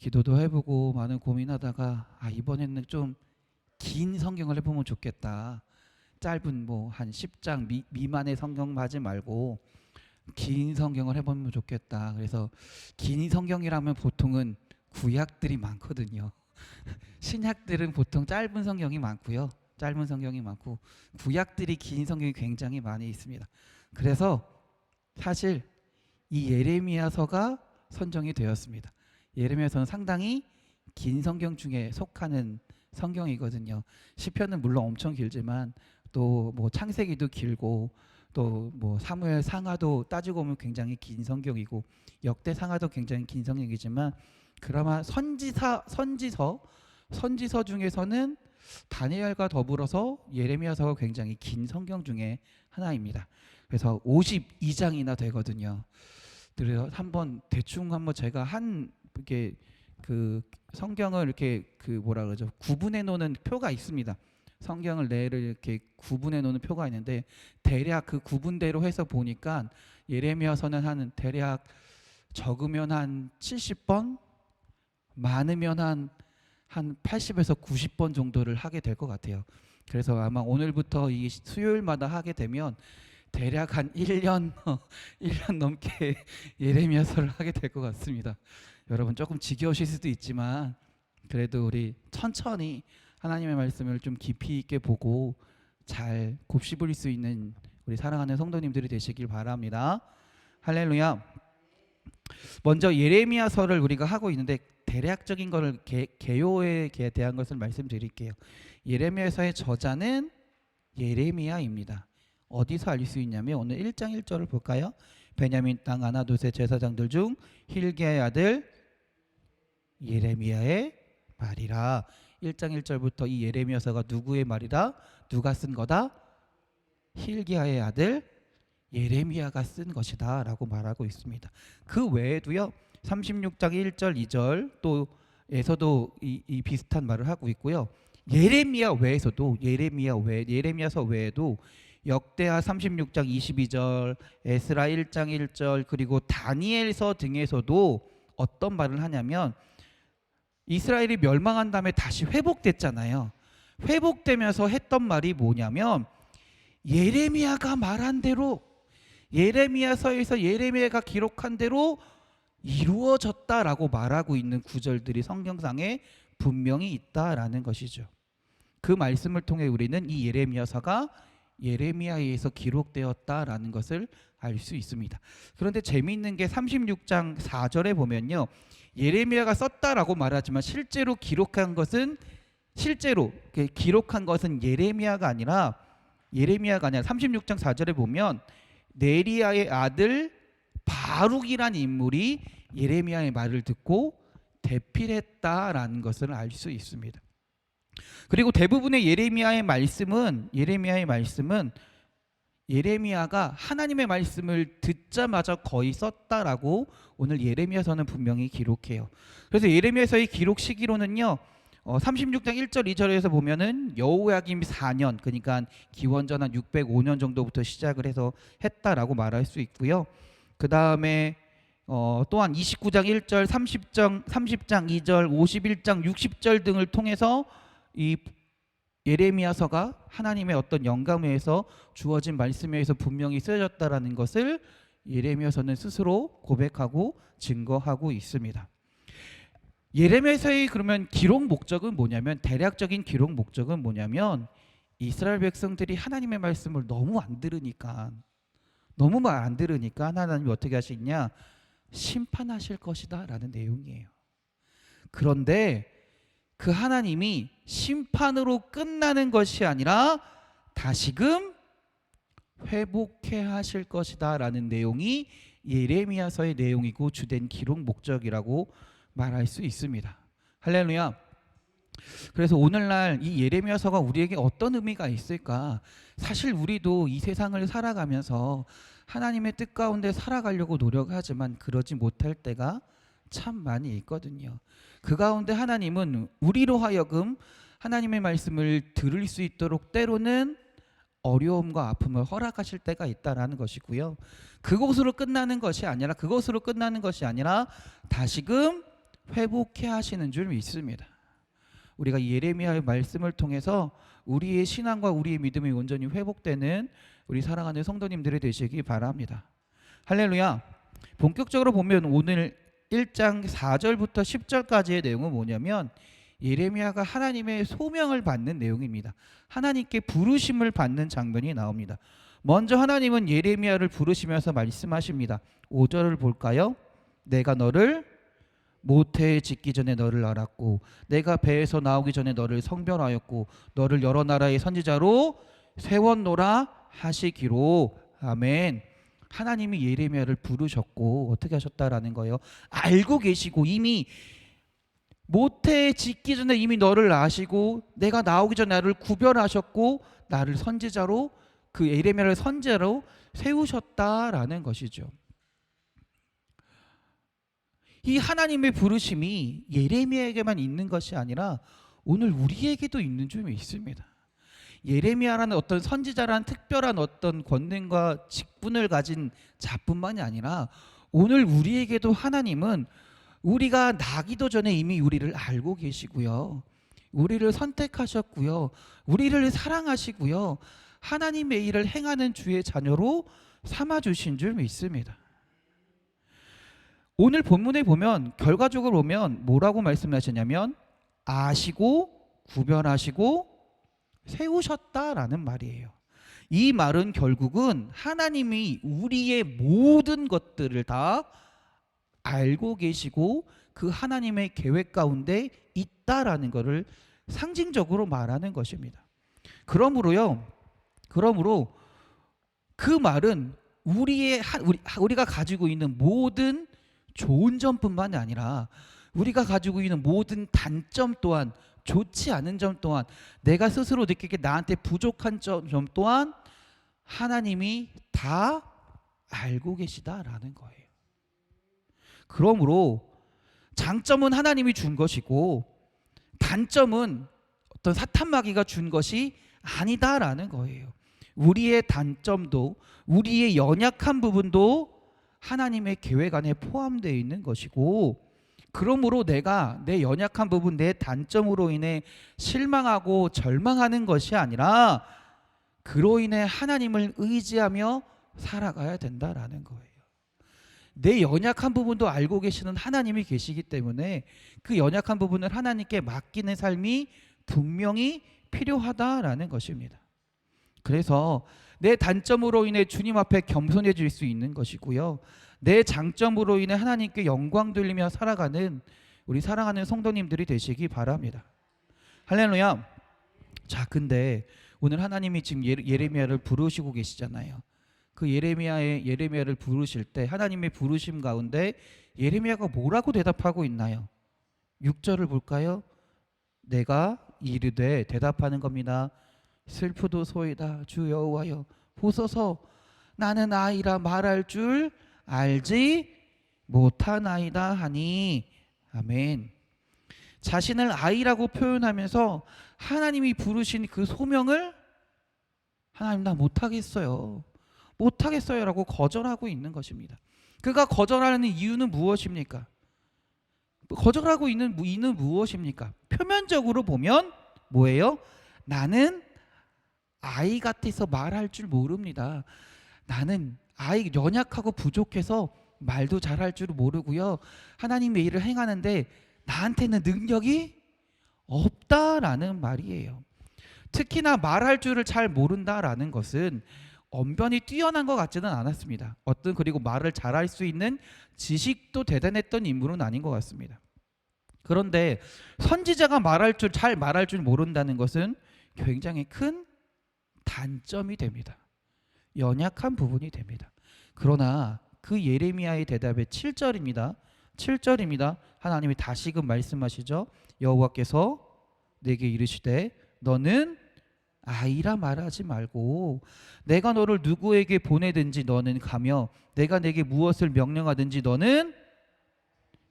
기도도 해보고 많은 고민하다가 이번에는 좀 긴 성경을 해보면 좋겠다. 짧은 뭐 한 10장 미만의 성경 하지 말고 긴 성경을 해보면 좋겠다. 그래서 긴 성경이라면 보통은 구약들이 많거든요. 신약들은 보통 짧은 성경이 많고요. 짧은 성경이 많고 구약들이 긴 성경이 굉장히 많이 있습니다. 그래서 사실 이 예레미야서가 선정이 되었습니다. 예레미야서는 상당히 긴 성경 중에 속하는 성경이거든요. 시편은 물론 엄청 길지만 또 뭐 창세기도 길고 또 뭐 사무엘 상하도 따지고 보면 굉장히 긴 성경이고 역대 상하도 굉장히 긴 성경이지만 그나마 선지서 중에서는 다니엘과 더불어서 예레미야서가 굉장히 긴 성경 중에 하나입니다. 그래서 52장이나 되거든요. 그래서 한번 대충 한번 제가 이렇게 그 성경을 이렇게 그 뭐라 그러죠? 구분해 놓는 표가 있습니다. 성경을 내를 이렇게 구분해 놓는 표가 있는데 대략 그 구분대로 해서 보니까 예레미야서는 한 대략 적으면 한 70번, 많으면 한 80에서 90번 정도를 하게 될 것 같아요. 그래서 아마 오늘부터 이 수요일마다 하게 되면 대략 한 1년 1년 넘게 예레미야서를 하게 될 것 같습니다. 여러분 조금 지겨우실 수도 있지만 그래도 우리 천천히 하나님의 말씀을 좀 깊이 있게 보고 잘 곱씹을 수 있는 우리 사랑하는 성도님들이 되시길 바랍니다. 할렐루야. 먼저 예레미야서를 우리가 하고 있는데 대략적인 거를 개요에 대한 것을 말씀드릴게요. 예레미야서의 저자는 예레미야입니다. 어디서 알 수 있냐면 오늘 1장 1절을 볼까요? 베냐민 땅 아나돗의 제사장들 중 힐기야의 아들 예레미야의 말이라. 1장 1절부터 이 예레미야서가 누구의 말이다? 누가 쓴 거다? 힐기야의 아들 예레미야가 쓴 것이다 라고 말하고 있습니다. 그 외에도요 36장 1절 2절 또에서도 이 비슷한 말을 하고 있고요. 예레미야 외에서도 예레미야서 외에도 역대하 36장 22절, 에스라 1장 1절, 그리고 다니엘서 등에서도 어떤 말을 하냐면 이스라엘이 멸망한 다음에 다시 회복됐잖아요. 회복되면서 했던 말이 뭐냐면 예레미야가 말한 대로, 예레미야서에서 예레미야가 기록한 대로 이루어졌다라고 말하고 있는 구절들이 성경상에 분명히 있다라는 것이죠. 그 말씀을 통해 우리는 이 예레미야서가 예레미야에 의해서 기록되었다라는 것을 알 수 있습니다. 그런데 재미있는 게 36장 4절에 보면요, 예레미야가 썼다라고 말하지만 실제로 기록한 것은 예레미야가 아니라 36장 4절에 보면 네리야의 아들 바룩이란 인물이 예레미야의 말을 듣고 대필했다라는 것을 알 수 있습니다. 그리고 대부분의 예레미야의 말씀은 예레미야가 하나님의 말씀을 듣자마자 거의 썼다라고 오늘 예레미야서는 분명히 기록해요. 그래서 예레미야서의 기록 시기로는요 36장 1절 2절에서 보면은 여호야김 4년, 그러니까 기원전 한 605년 정도부터 시작을 해서 했다라고 말할 수 있고요. 그 다음에 또한 29장 1절, 30장 2절, 51장 60절 등을 통해서 이 예레미야서가 하나님의 어떤 영감에 의해서 주어진 말씀에 의해서 분명히 쓰여졌다라는 것을 예레미야서는 스스로 고백하고 증거하고 있습니다. 예레미야서의 그러면 기록 목적은 뭐냐면, 대략적인 기록 목적은 뭐냐면 이스라엘 백성들이 하나님의 말씀을 너무 안 들으니까 하나님이 어떻게 하시냐, 심판하실 것이다 라는 내용이에요. 그런데 그 하나님이 심판으로 끝나는 것이 아니라 다시금 회복해 하실 것이다 라는 내용이 예레미야서의 내용이고 주된 기록 목적이라고 말할 수 있습니다. 할렐루야. 그래서 오늘날 이 예레미야서가 우리에게 어떤 의미가 있을까? 사실 우리도 이 세상을 살아가면서 하나님의 뜻 가운데 살아가려고 노력하지만 그러지 못할 때가 참 많이 있거든요. 그 가운데 하나님은 우리로 하여금 하나님의 말씀을 들을 수 있도록 때로는 어려움과 아픔을 허락하실 때가 있다라는 것이고요. 그것으로 끝나는 것이 아니라 다시금 회복해 하시는 줄 믿습니다. 우리가 예레미야의 말씀을 통해서 우리의 신앙과 우리의 믿음이 온전히 회복되는 우리 사랑하는 성도님들이 되시기 바랍니다. 할렐루야. 본격적으로 보면 오늘 1장 4절부터 10절까지의 내용은 뭐냐면 예레미야가 하나님의 소명을 받는 내용입니다. 하나님께 부르심을 받는 장면이 나옵니다. 먼저 하나님은 예레미야를 부르시면서 말씀하십니다. 5절을 볼까요? 내가 너를 모태에 짓기 전에 너를 알았고 내가 배에서 나오기 전에 너를 성별하였고 너를 여러 나라의 선지자로 세웠노라 하시기로. 아멘. 하나님이 예레미야를 부르셨고 어떻게 하셨다라는 거예요? 알고 계시고 이미 모태에 짓기 전에 이미 너를 아시고 내가 나오기 전에 나를 구별하셨고 나를 선지자로, 그 예레미야를 선지자로 세우셨다라는 것이죠. 이 하나님의 부르심이 예레미야에게만 있는 것이 아니라 오늘 우리에게도 있는 점이 있습니다. 예레미야라는 어떤 선지자라는 특별한 어떤 권능과 직분을 가진 자뿐만이 아니라 오늘 우리에게도 하나님은 우리가 나기도 전에 이미 우리를 알고 계시고요. 우리를 선택하셨고요. 우리를 사랑하시고요. 하나님의 일을 행하는 주의 자녀로 삼아주신 줄 믿습니다. 오늘 본문에 보면 결과적으로 보면 뭐라고 말씀하셨냐면 아시고 구별하시고 세우셨다라는 말이에요. 이 말은 결국은 하나님이 우리의 모든 것들을 다 알고 계시고 그 하나님의 계획 가운데 있다라는 것을 상징적으로 말하는 것입니다. 그러므로 그 말은 우리가 가지고 있는 모든 좋은 점뿐만 아니라 우리가 가지고 있는 모든 단점 또한, 좋지 않은 점 또한, 내가 스스로 느끼기에 나한테 부족한 점 또한 하나님이 다 알고 계시다라는 거예요. 그러므로 장점은 하나님이 준 것이고 단점은 어떤 사탄마귀가 준 것이 아니다라는 거예요. 우리의 단점도 우리의 연약한 부분도 하나님의 계획 안에 포함되어 있는 것이고, 그러므로 내가 내 연약한 부분, 내 단점으로 인해 실망하고 절망하는 것이 아니라 그로 인해 하나님을 의지하며 살아가야 된다라는 거예요. 내 연약한 부분도 알고 계시는 하나님이 계시기 때문에 그 연약한 부분을 하나님께 맡기는 삶이 분명히 필요하다라는 것입니다. 그래서 내 단점으로 인해 주님 앞에 겸손해질 수 있는 것이고요, 내 장점으로 인해 하나님께 영광 돌리며 살아가는 우리 사랑하는 성도님들이 되시기 바랍니다. 할렐루야. 자, 근데 오늘 하나님이 지금 예레미야를 부르시고 계시잖아요. 그 예레미야를 부르실 때 하나님의 부르심 가운데 예레미야가 뭐라고 대답하고 있나요? 6절을 볼까요? 내가 이르되, 대답하는 겁니다. 슬프도소이다 주 여호와여 보소서, 나는 아이라 말할 줄 알지 못하나이다 하니. 아멘. 자신을 아이라고 표현하면서 하나님이 부르신 그 소명을 하나님 나 못하겠어요 라고 거절하고 있는 것입니다. 그가 거절하는 이유는 무엇입니까? 거절하고 있는 이유는 무엇입니까? 표면적으로 보면 뭐예요? 나는 아이 같아서 말할 줄 모릅니다. 나는 아이 연약하고 부족해서 말도 잘할 줄 모르고요, 하나님의 일을 행하는데 나한테는 능력이 없다라는 말이에요. 특히나 말할 줄을 잘 모른다라는 것은 언변이 뛰어난 것 같지는 않았습니다. 그리고 말을 잘할 수 있는 지식도 대단했던 인물은 아닌 것 같습니다. 그런데 선지자가 잘 말할 줄 모른다는 것은 굉장히 큰 단점이 됩니다. 연약한 부분이 됩니다. 그러나 그 예레미야의 대답의 7절입니다. 하나님이 다시금 말씀하시죠. 여호와께서 내게 이르시되 너는 아이라 말하지 말고 내가 너를 누구에게 보내든지 너는 가며 내가 내게 무엇을 명령하든지 너는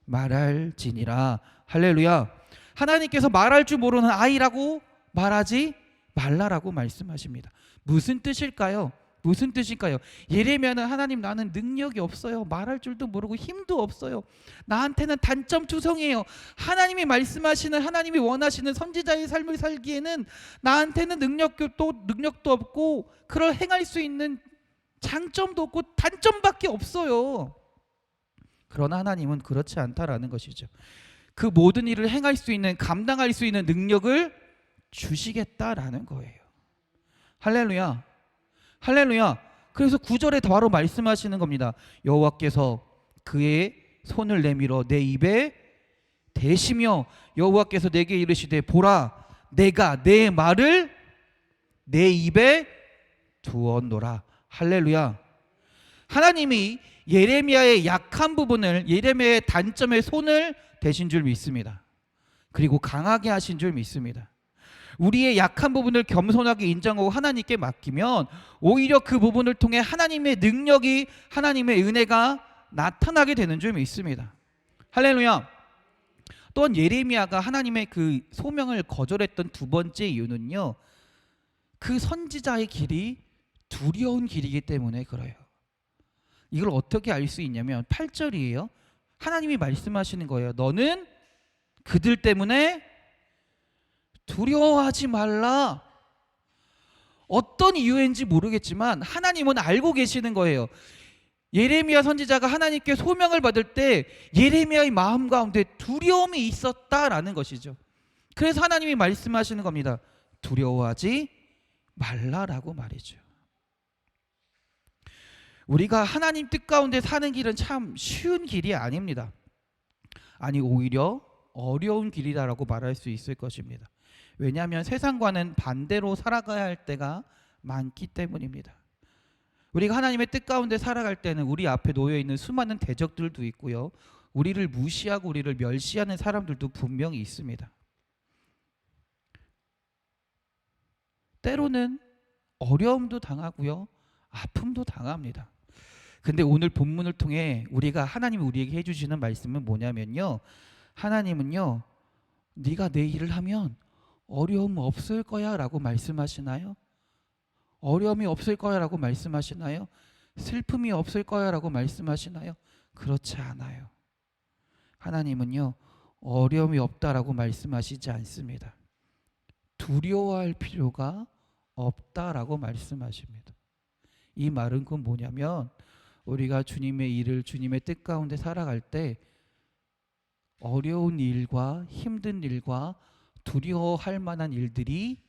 말할지니라. 할렐루야. 하나님께서 말할 줄 모르는 아이라고 말하지 말라라고 말씀하십니다. 무슨 뜻일까요? 예레미야는 하나님 나는 능력이 없어요. 말할 줄도 모르고 힘도 없어요. 나한테는 단점 투성이에요. 하나님이 말씀하시는, 하나님이 원하시는 선지자의 삶을 살기에는 나한테는 능력도 없고 그걸 행할 수 있는 장점도 없고 단점밖에 없어요. 그러나 하나님은 그렇지 않다라는 것이죠. 그 모든 일을 행할 수 있는, 감당할 수 있는 능력을 주시겠다라는 거예요. 할렐루야. 그래서 9절에 바로 말씀하시는 겁니다. 여호와께서 그의 손을 내밀어 내 입에 대시며 여호와께서 내게 이르시되 보라 내가 내 말을 내 입에 두었노라. 할렐루야. 하나님이 예레미야의 약한 부분을, 예레미야의 단점에 손을 대신 줄 믿습니다. 그리고 강하게 하신 줄 믿습니다. 우리의 약한 부분을 겸손하게 인정하고 하나님께 맡기면 오히려 그 부분을 통해 하나님의 능력이, 하나님의 은혜가 나타나게 되는 줄 믿습니다. 할렐루야. 또한 예레미야가 하나님의 그 소명을 거절했던 두 번째 이유는요, 그 선지자의 길이 두려운 길이기 때문에 그래요. 이걸 어떻게 알 수 있냐면 8절이에요. 하나님이 말씀하시는 거예요. 너는 그들 때문에 두려워하지 말라. 어떤 이유인지 모르겠지만 하나님은 알고 계시는 거예요. 예레미야 선지자가 하나님께 소명을 받을 때 예레미야의 마음 가운데 두려움이 있었다라는 것이죠. 그래서 하나님이 말씀하시는 겁니다. 두려워하지 말라라고 말이죠. 우리가 하나님 뜻 가운데 사는 길은 참 쉬운 길이 아닙니다. 아니, 오히려 어려운 길이다라고 말할 수 있을 것입니다. 왜냐하면 세상과는 반대로 살아가야 할 때가 많기 때문입니다. 우리가 하나님의 뜻 가운데 살아갈 때는 우리 앞에 놓여 있는 수많은 대적들도 있고요, 우리를 무시하고 우리를 멸시하는 사람들도 분명히 있습니다. 때로는 어려움도 당하고요, 아픔도 당합니다. 근데 오늘 본문을 통해 우리가 하나님이 우리에게 해주시는 말씀은 뭐냐면요, 하나님은요, 네가 내 일을 하면 어려움 없을 거야 라고 말씀하시나요? 어려움이 없을 거야 라고 말씀하시나요? 슬픔이 없을 거야 라고 말씀하시나요? 그렇지 않아요. 하나님은요, 어려움이 없다라고 말씀하시지 않습니다. 두려워할 필요가 없다라고 말씀하십니다. 이 말은 그 뭐냐면, 우리가 주님의 일을, 주님의 뜻 가운데 살아갈 때 어려운 일과 힘든 일과 두려워할 만한 일들이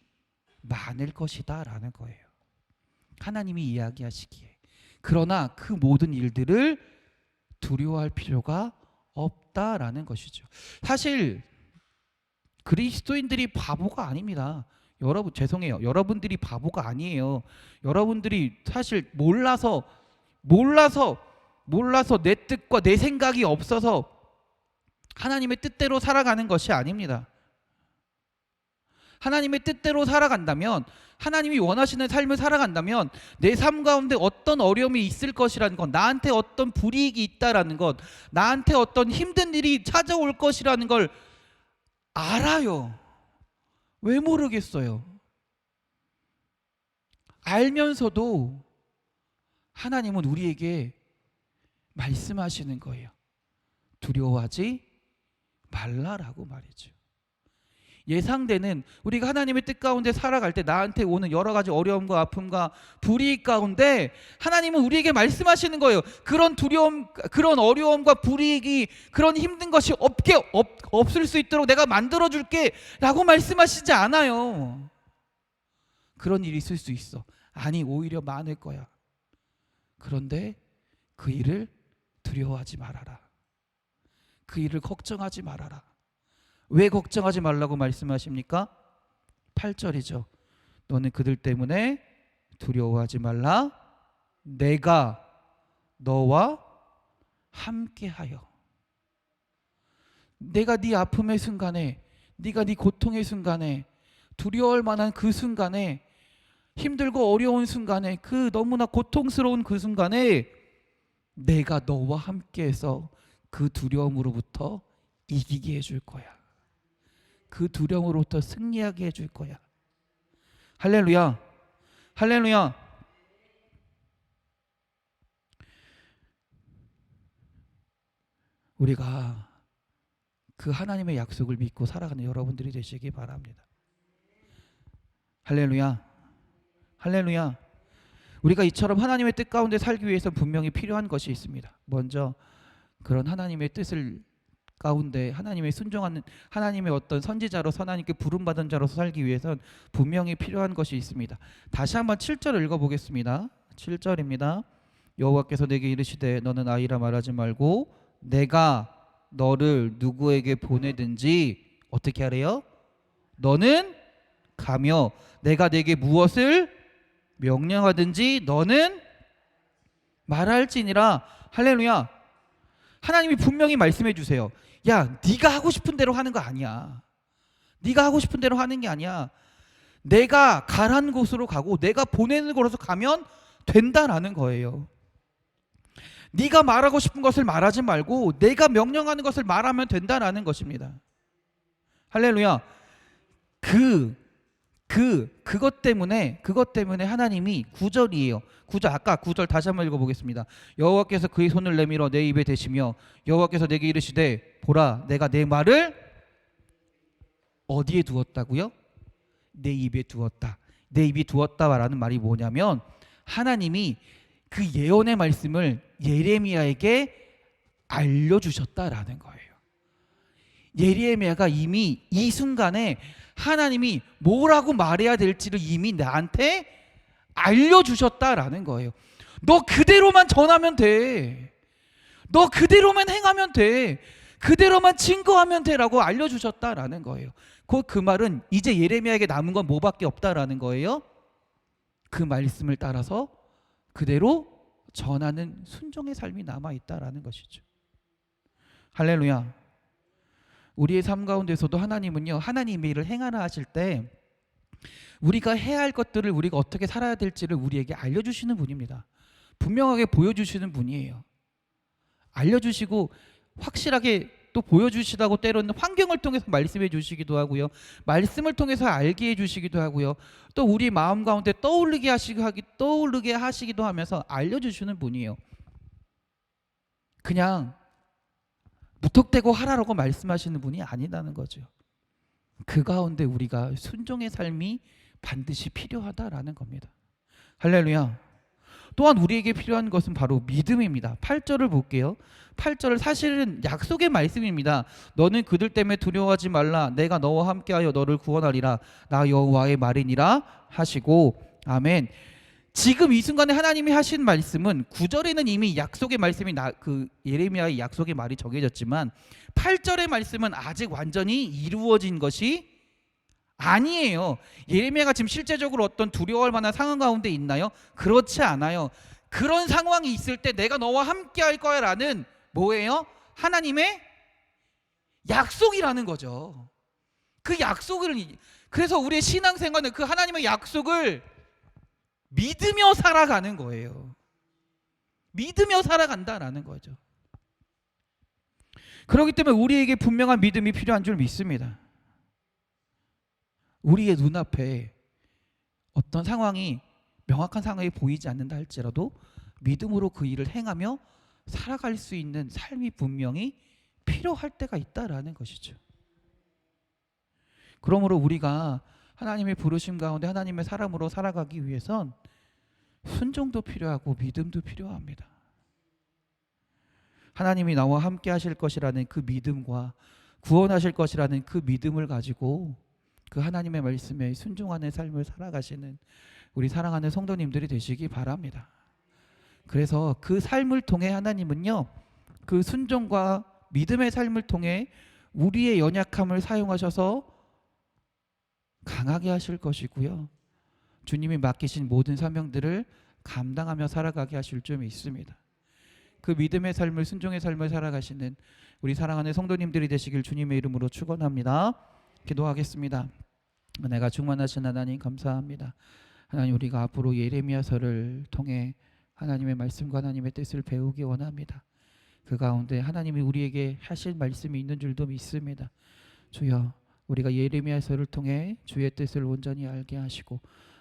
많을 것이다 라는 거예요. 하나님이 이야기하시기에. 그러나 그 모든 일들을 두려워할 필요가 없다라는 것이죠. 사실 그리스도인들이 바보가 아닙니다. 여러분, 죄송해요, 여러분들이 바보가 아니에요. 여러분들이 사실 몰라서 내 뜻과 내 생각이 없어서 하나님의 뜻대로 살아가는 것이 아닙니다. 하나님의 뜻대로 살아간다면, 하나님이 원하시는 삶을 살아간다면 내 삶 가운데 어떤 어려움이 있을 것이라는 것, 나한테 어떤 불이익이 있다라는 것, 나한테 어떤 힘든 일이 찾아올 것이라는 걸 알아요. 왜 모르겠어요? 알면서도 하나님은 우리에게 말씀하시는 거예요. 두려워하지 말라라고 말이죠. 예상되는, 우리가 하나님의 뜻 가운데 살아갈 때 나한테 오는 여러 가지 어려움과 아픔과 불이익 가운데 하나님은 우리에게 말씀하시는 거예요. 그런 두려움, 그런 어려움과 불이익이, 그런 힘든 것이 없을 수 있도록 내가 만들어줄게 라고 말씀하시지 않아요. 그런 일이 있을 수 있어. 아니, 오히려 많을 거야. 그런데 그 일을 두려워하지 말아라. 그 일을 걱정하지 말아라. 왜 걱정하지 말라고 말씀하십니까? 8절이죠. 너는 그들 때문에 두려워하지 말라. 내가 너와 함께하여. 내가 네 아픔의 순간에, 네가 네 고통의 순간에, 두려워할 만한 그 순간에, 힘들고 어려운 순간에, 그 너무나 고통스러운 그 순간에 내가 너와 함께해서 그 두려움으로부터 이기게 해줄 거야. 그 두려움으로부터 승리하게 해줄 거야. 할렐루야, 할렐루야. 우리가 그 하나님의 약속을 믿고 살아가는 여러분들이 되시기 바랍니다. 할렐루야, 할렐루야. 우리가 이처럼 하나님의 뜻 가운데 살기 위해서 분명히 필요한 것이 있습니다. 먼저 그런 하나님의 뜻을 가운데 하나님의 순종하는, 하나님의 어떤 선지자로 하나님께 부름받은 자로서 살기 위해선 분명히 필요한 것이 있습니다. 다시 한번 7절을 읽어보겠습니다. 7절입니다. 여호와께서 내게 이르시되 너는 아이라 말하지 말고 내가 너를 누구에게 보내든지 어떻게 하래요? 너는 가며 내가 네게 무엇을 명령하든지 너는 말할지니라. 할렐루야. 하나님이 분명히 말씀해 주세요. 야, 네가 하고 싶은 대로 하는 거 아니야. 네가 하고 싶은 대로 하는 게 아니야. 내가 가라는 곳으로 가고 내가 보내는 곳으로 가면 된다라는 거예요. 네가 말하고 싶은 것을 말하지 말고 내가 명령하는 것을 말하면 된다라는 것입니다. 할렐루야. 그것 때문에 하나님이 9절이에요. 9절, 아까 9절 다시 한번 읽어보겠습니다. 여호와께서 그의 손을 내밀어 내 입에 대시며 여호와께서 내게 이르시되 보라 내가 내 말을 어디에 두었다고요? 내 입에 두었다. 내 입이 두었다라는 말이 뭐냐면 하나님이 그 예언의 말씀을 예레미야에게 알려주셨다라는 거예요. 예레미야가 이미 이 순간에 하나님이 뭐라고 말해야 될지를 이미 나한테 알려주셨다라는 거예요. 너 그대로만 전하면 돼. 너 그대로만 행하면 돼. 그대로만 증거하면 돼라고 알려주셨다라는 거예요. 그 말은 이제 예레미야에게 남은 건 뭐밖에 없다라는 거예요. 그 말씀을 따라서 그대로 전하는 순종의 삶이 남아있다라는 것이죠. 할렐루야. 우리의 삶 가운데서도 하나님은요, 하나님의 일을 행하라 하실 때 우리가 해야 할 것들을 우리가 어떻게 살아야 될지를 우리에게 알려주시는 분입니다. 분명하게 보여주시는 분이에요. 알려주시고 확실하게 또 보여주시다고 때로는 환경을 통해서 말씀해 주시기도 하고요. 말씀을 통해서 알게 해주시기도 하고요. 또 우리 마음 가운데 떠오르게 하시기도 하면서 알려주시는 분이에요. 그냥 무턱대고 하라라고 말씀하시는 분이 아니라는 거죠. 그 가운데 우리가 순종의 삶이 반드시 필요하다라는 겁니다. 할렐루야. 또한 우리에게 필요한 것은 바로 믿음입니다. 8절을 볼게요. 8절은 사실은 약속의 말씀입니다. 너는 그들 때문에 두려워하지 말라. 내가 너와 함께하여 너를 구원하리라. 나 여호와의 말이니라 하시고, 아멘. 지금 이 순간에 하나님이 하신 말씀은 9절에는 이미 약속의 말씀이 그 예레미야의 약속의 말이 정해졌지만 8절의 말씀은 아직 완전히 이루어진 것이 아니에요. 예레미야가 지금 실제적으로 어떤 두려워할 만한 상황 가운데 있나요? 그렇지 않아요. 그런 상황이 있을 때 내가 너와 함께 할 거야 라는 뭐예요? 하나님의 약속이라는 거죠. 그 약속을, 그래서 우리의 신앙생활은 그 하나님의 약속을 믿으며 살아가는 거예요. 믿으며 살아간다라는 거죠. 그렇기 때문에 우리에게 분명한 믿음이 필요한 줄 믿습니다. 우리의 눈앞에 어떤 상황이, 명확한 상황이 보이지 않는다 할지라도 믿음으로 그 일을 행하며 살아갈 수 있는 삶이 분명히 필요할 때가 있다라는 것이죠. 그러므로 우리가 하나님의 부르심 가운데 하나님의 사람으로 살아가기 위해선 순종도 필요하고 믿음도 필요합니다. 하나님이 나와 함께 하실 것이라는 그 믿음과 구원하실 것이라는 그 믿음을 가지고 그 하나님의 말씀에 순종하는 삶을 살아가시는 우리 사랑하는 성도님들이 되시기 바랍니다. 그래서 그 삶을 통해 하나님은요, 그 순종과 믿음의 삶을 통해 우리의 연약함을 사용하셔서 강하게 하실 것이고요, 주님이 맡기신 모든 사명들을 감당하며 살아가게 하실 줄 믿습니다. 그 믿음의 삶을, 순종의 삶을 살아가시는 우리 사랑하는 성도님들이 되시길 주님의 이름으로 축원합니다. 기도하겠습니다. 은혜가 충만하신 하나님 감사합니다. 하나님, 우리가 앞으로 예레미야서를 통해 하나님의 말씀과 하나님의 뜻을 배우기 원합니다. 그 가운데 하나님이 우리에게 하실 말씀이 있는 줄도 믿습니다. 주여, 우리가 예레미야서를 통해 주의 뜻을 온전히 알게 하시고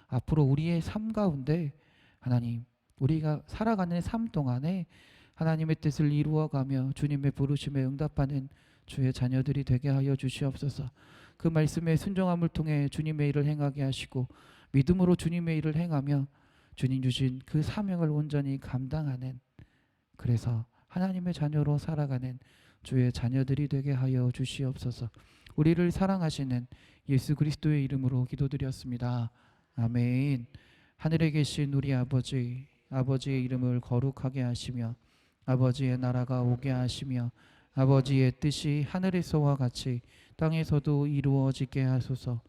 앞으로 우리의 삶 가운데 하나님, 우리가 살아가는 삶 동안에 하나님의 뜻을 이루어가며 주님의 부르심에 응답하는 주의 자녀들이 되게 하여 주시옵소서. 그 말씀의 순종함을 통해 주님의 일을 행하게 하시고 믿음으로 주님의 일을 행하며 주님 주신 그 사명을 온전히 감당하는, 그래서 하나님의 자녀로 살아가는 주의 자녀들이 되게 하여 주시옵소서. 우리를 사랑하시는 예수 그리스도의 이름으로 기도드렸습니다. 아멘. 하늘에 계신 우리 아버지, 아버지의 이름을 거룩하게 하시며 아버지의 나라가 오게 하시며 아버지의 뜻이 하늘에서와 같이 땅에서도 이루어지게 하소서.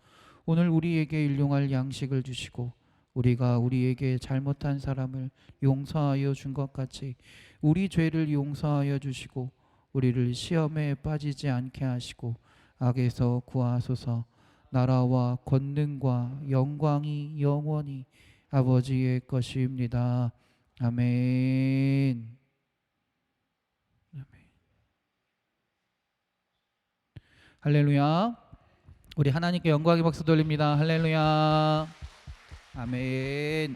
오늘 우리에게 일용할 양식을 주시고 우리가 우리에게 잘못한 사람을 용서하여 준 것 같이 우리 죄를 용서하여 주시고 우리를 시험에 빠지지 않게 하시고 악에서 구하소서. 나라와 권능과 영광이 영원히 아버지의 것입니다. 아멘. 할렐루야. 우리 하나님께 영광의 박수 돌립니다. 할렐루야. 아멘.